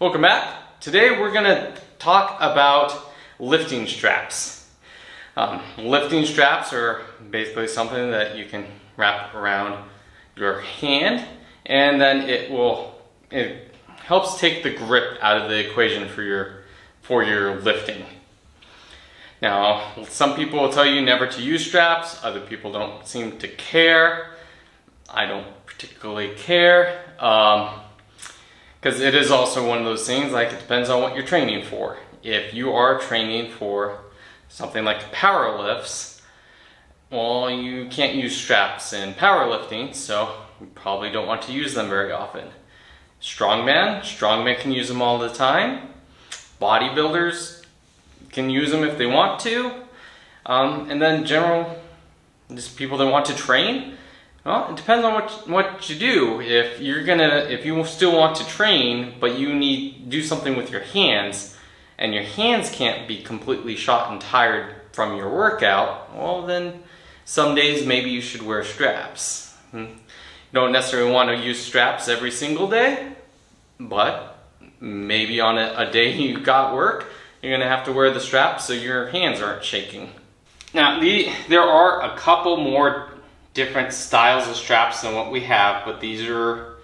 Welcome back. Today we're going to talk about lifting straps. Lifting straps are basically something that you can wrap around your hand, and then it helps take the grip out of the equation for your lifting. Now, some people will tell you never to use straps. Other people don't seem to care. I don't particularly care. Because it is also one of those things, like it depends on what you're training for. If you are training for something like power lifts, well, you can't use straps in powerlifting, so you probably don't want to use them very often. Strongmen can use them all the time. Bodybuilders can use them if they want to. And then just people that want to train, well, it depends on what you do. If you still want to train, but you need to do something with your hands, and your hands can't be completely shot and tired from your workout, well then some days maybe you should wear straps. You don't necessarily want to use straps every single day, but maybe on a day you got work, you're going to have to wear the straps so your hands aren't shaking. Now, there are a couple more different styles of straps than what we have, but these are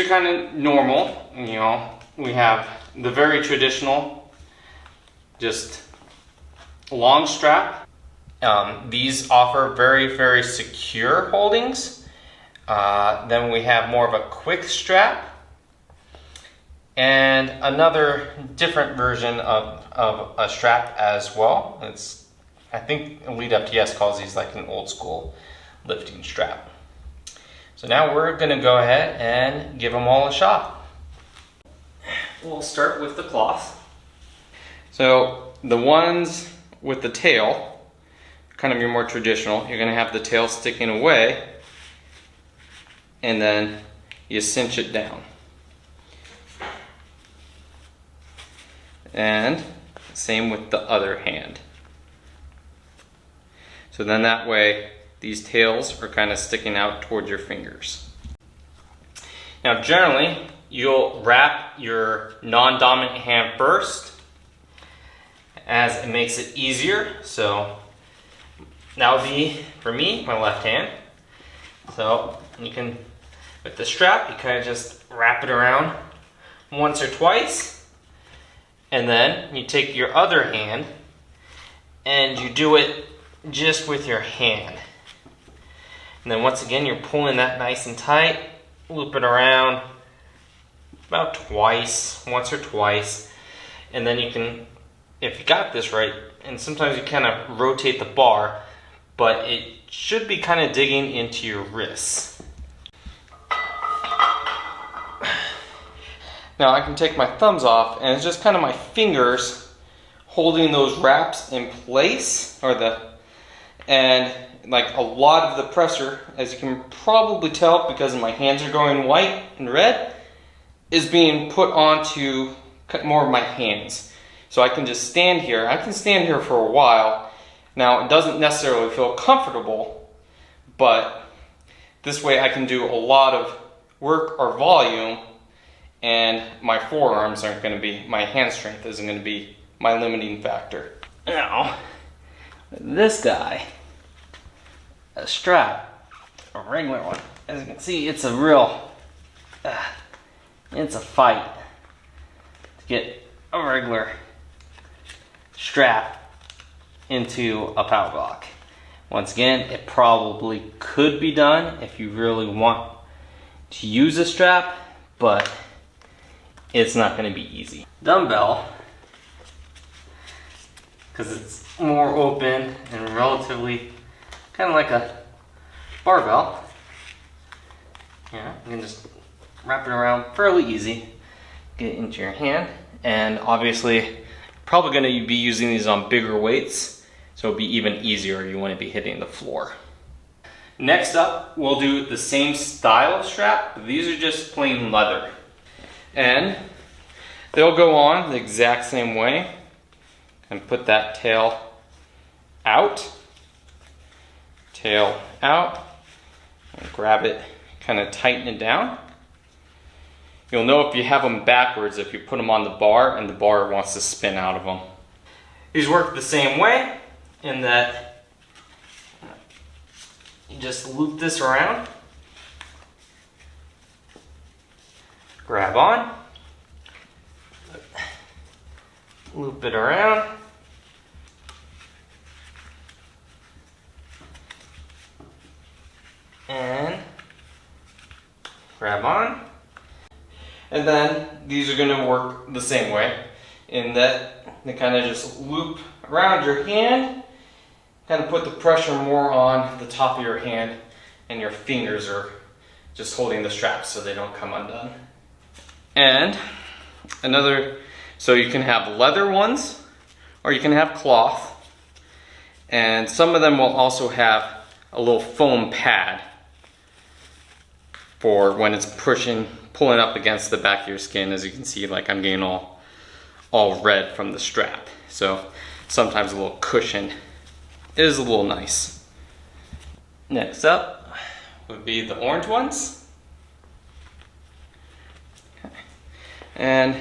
kind of normal. You know, we have the very traditional, just long strap. These offer very, very secure holdings. Then we have more of a quick strap, and another different version of a strap as well. I think Elite FTS calls these like an old school lifting strap. So now we're going to go ahead and give them all a shot. We'll start with the cloth. So the ones with the tail, kind of your more traditional, you're going to have the tail sticking away, and then you cinch it down. And same with the other hand. So then that way these tails are kind of sticking out towards your fingers. Now generally, you'll wrap your non-dominant hand first, as it makes it easier. So that would be, for me, my left hand. So you can, with the strap, you kind of just wrap it around once or twice, and then you take your other hand and you do it just with your hand. And then once again, you're pulling that nice and tight, loop it around about once or twice. And then you can, if you got this right, and sometimes you kind of rotate the bar, but it should be kind of digging into your wrists. Now I can take my thumbs off, and it's just kind of my fingers holding those wraps in place, and like a lot of the pressure, as you can probably tell because my hands are going white and red, is being put onto more of my hands. So I can just stand here. I can stand here for a while. Now, it doesn't necessarily feel comfortable, but this way I can do a lot of work or volume, and my forearms aren't going to be, my hand strength isn't going to be my limiting factor. Now, this guy, a strap, a regular one, as you can see, it's a real, it's a fight to get a regular strap into a power block. Once again, it probably could be done if you really want to use a strap, but it's not going to be easy. Dumbbell, because it's more open and relatively kind of like a barbell. Yeah, you can just wrap it around fairly easy, get it into your hand, and obviously probably going to be using these on bigger weights, so it'll be even easier if you want to be hitting the floor. Next up, we'll do the same style of strap, but these are just plain leather. And they'll go on the exact same way, and put that tail out, and grab it, kind of tighten it down. You'll know if you have them backwards if you put them on the bar and the bar wants to spin out of them. These work the same way in that you just loop this around, grab on, loop it around, and grab on. And then these are going to work the same way in that they kind of just loop around your hand, kind of put the pressure more on the top of your hand, and your fingers are just holding the straps so they don't come undone. And so you can have leather ones or you can have cloth, and some of them will also have a little foam pad for when it's pulling up against the back of your skin. As you can see, like I'm getting all red from the strap. So sometimes a little cushion is a little nice. Next up would be the orange ones. Okay. And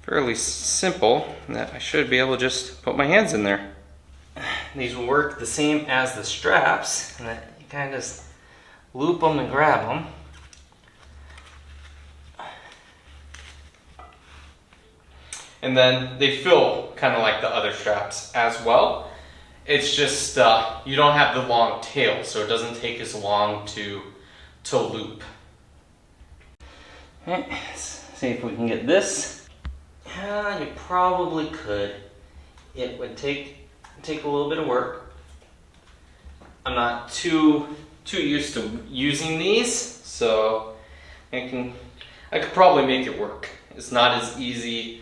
fairly simple that I should be able to just put my hands in there. These will work the same as the straps, and that you kind of just loop them and grab them. And then they feel kind of like the other straps as well. It's just you don't have the long tail, so it doesn't take as long to loop. Okay, let's see if we can get this. You probably could. It would take a little bit of work. I'm not too used to using these, so I could probably make it work. It's not as easy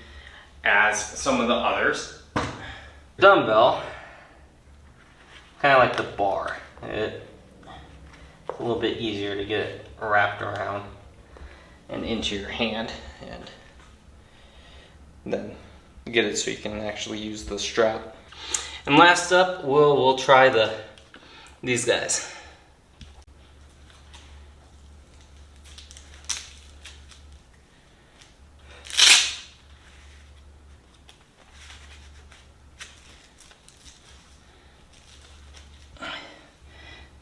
as some of the others. Dumbbell, kind of like the bar. It's a little bit easier to get it wrapped around and into your hand, and then get it so you can actually use the strap. And last up, we'll try these guys.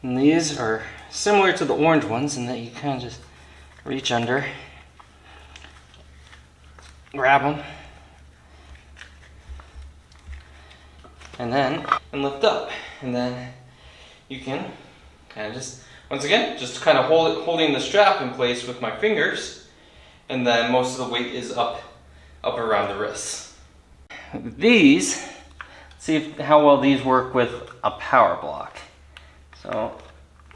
And these are similar to the orange ones in that you kind of just reach under, grab them, and lift up. And then you can kind of just, once again, just kind of holding the strap in place with my fingers, and then most of the weight is up around the wrists. These, let's see how well these work with a power block. So,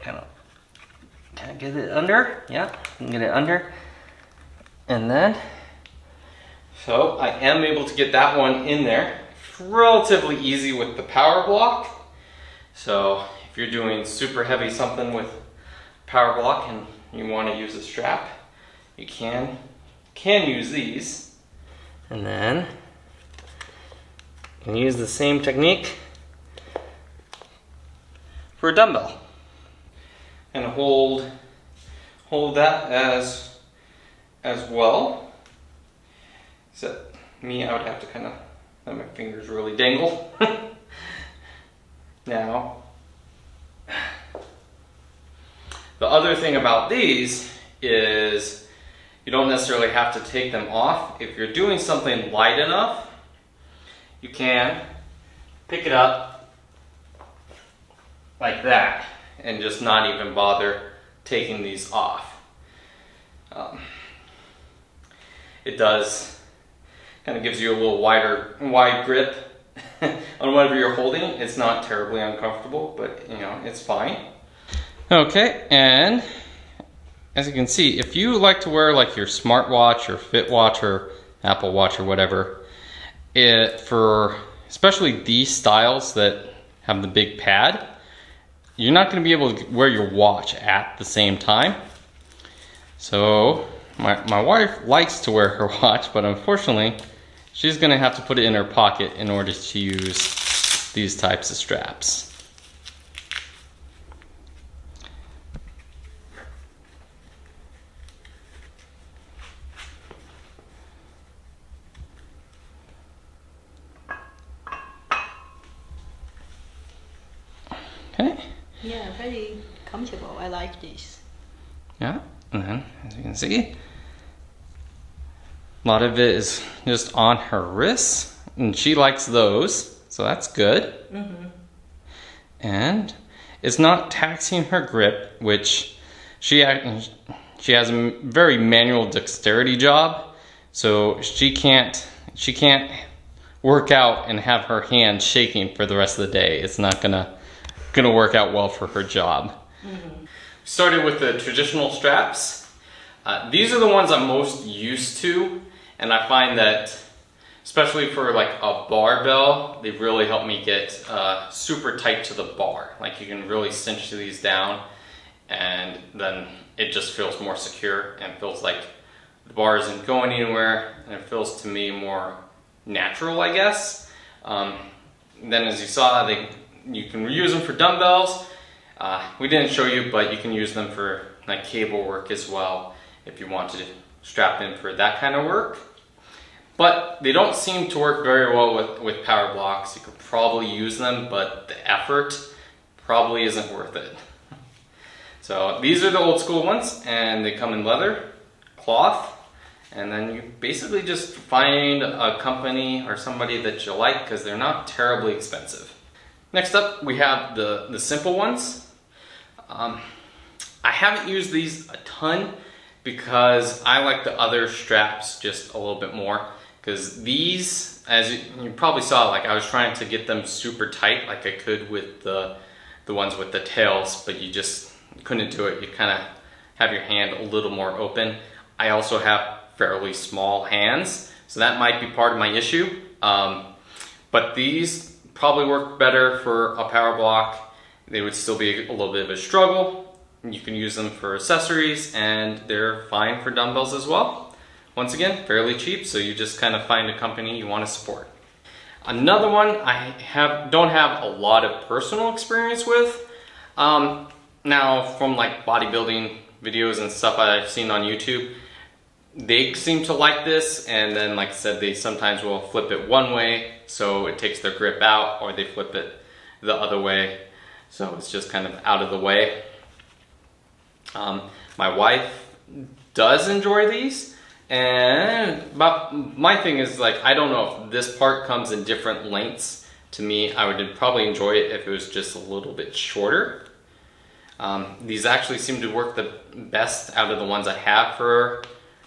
kind of get it under, yeah, get it under, and then, so I am able to get that one in there. Relatively easy with the power block. So if you're doing super heavy something with power block and you want to use a strap, you can use these. And then you can use the same technique for a dumbbell. And hold that as well. Except me, I would have to kind of let my fingers really dangle. Now, the other thing about these is you don't necessarily have to take them off. If you're doing something light enough, you can pick it up like that and just not even bother taking these off. It does kind of gives you a little wide grip on whatever you're holding. It's not terribly uncomfortable, but you know, it's fine. Okay, and as you can see, if you like to wear like your smartwatch or Fitwatch or Apple Watch or whatever, for especially these styles that have the big pad, you're not going to be able to wear your watch at the same time. So my wife likes to wear her watch, but unfortunately she's going to have to put it in her pocket in order to use these types of straps. Yeah, very comfortable. I like this. Yeah, and then as you can see, a lot of it is just on her wrists, and she likes those, so that's good. And it's not taxing her grip, which she has a very manual dexterity job, so she can't work out and have her hand shaking for the rest of the day. It's not gonna work out well for her job. Started with the traditional straps. These are the ones I'm most used to, and I find that especially for like a barbell, they really help me get super tight to the bar. Like you can really cinch these down, and then it just feels more secure and feels like the bar isn't going anywhere, and it feels to me more natural, I guess. Then as you saw, you can use them for dumbbells. We didn't show you, but you can use them for like cable work as well if you want to strap in for that kind of work. But they don't seem to work very well with power blocks. You could probably use them, but the effort probably isn't worth it. So these are the old school ones, and they come in leather, cloth, and then you basically just find a company or somebody that you like because they're not terribly expensive. Next up, we have the simple ones. I haven't used these a ton because I like the other straps just a little bit more. Because these, as you probably saw, like I was trying to get them super tight like I could with the ones with the tails, but you just couldn't do it. You kind of have your hand a little more open. I also have fairly small hands, so that might be part of my issue. But these probably work better for a power block. They would still be a little bit of a struggle. You can use them for accessories, and they're fine for dumbbells as well. Once again, fairly cheap, so you just kind of find a company you want to support. Another one I don't have a lot of personal experience with. Now, from like bodybuilding videos and stuff I've seen on YouTube, they seem to like this, and then like I said, they sometimes will flip it one way so it takes their grip out, or they flip it the other way so it's just kind of out of the way. My wife does enjoy these. But my thing is, like, I don't know if this part comes in different lengths. To me, I would probably enjoy it if it was just a little bit shorter. These actually seem to work the best out of the ones I have for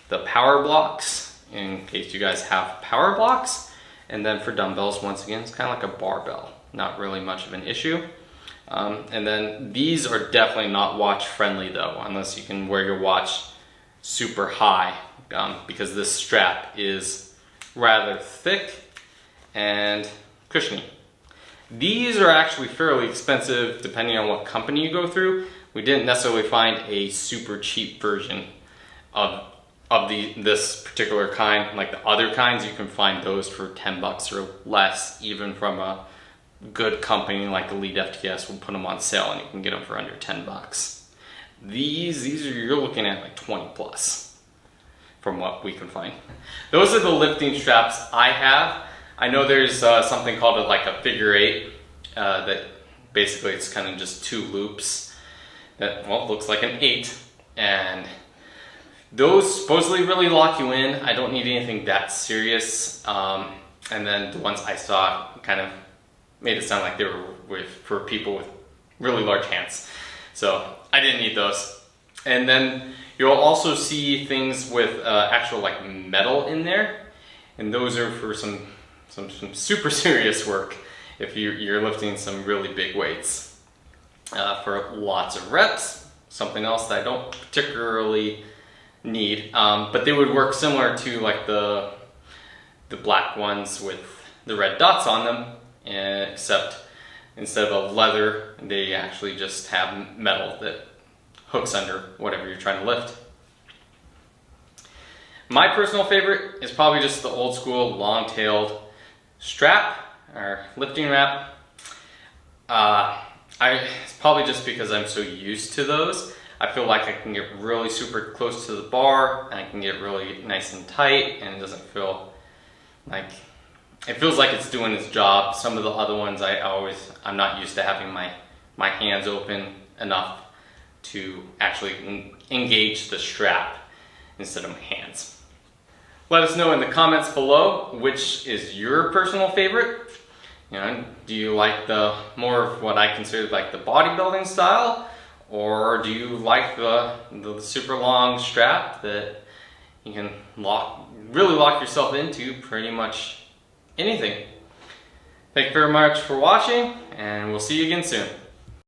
the power blocks, in case you guys have power blocks. And then for dumbbells, once again, it's kind of like a barbell. Not really much of an issue. And then these are definitely not watch friendly though, unless you can wear your watch super high. Because this strap is rather thick and cushiony. These are actually fairly expensive depending on what company you go through. We didn't necessarily find a super cheap version of this particular kind. Like the other kinds, you can find those for 10 bucks or less, even from a good company like Elite FTS will put them on sale and you can get them for under 10 bucks. These are, you're looking at like 20 plus. From what we can find. Those are the lifting straps I have. I know there's something called like a figure 8 that basically it's kind of just 2 loops that, well, looks like an 8, and those supposedly really lock you in. I don't need anything that serious, and then the ones I saw kind of made it sound like they were for people with really large hands, so I didn't need those. And then you'll also see things with actual like metal in there, and those are for some super serious work if you're lifting some really big weights for lots of reps. Something else that I don't particularly need, but they would work similar to like the black ones with the red dots on them, except instead of a leather, they actually just have metal that hooks under whatever you're trying to lift. My personal favorite is probably just the old school long-tailed strap or lifting wrap. It's probably just because I'm so used to those. I feel like I can get really super close to the bar and I can get really nice and tight, and it doesn't feel like, it feels like it's doing its job. Some of the other ones I'm not used to having my my hands open enough to actually engage the strap instead of my hands. Let us know in the comments below which is your personal favorite. You know, do you like the more of what I consider like the bodybuilding style, or do you like the super long strap that you can really lock yourself into pretty much anything? Thank you very much for watching, and we'll see you again soon.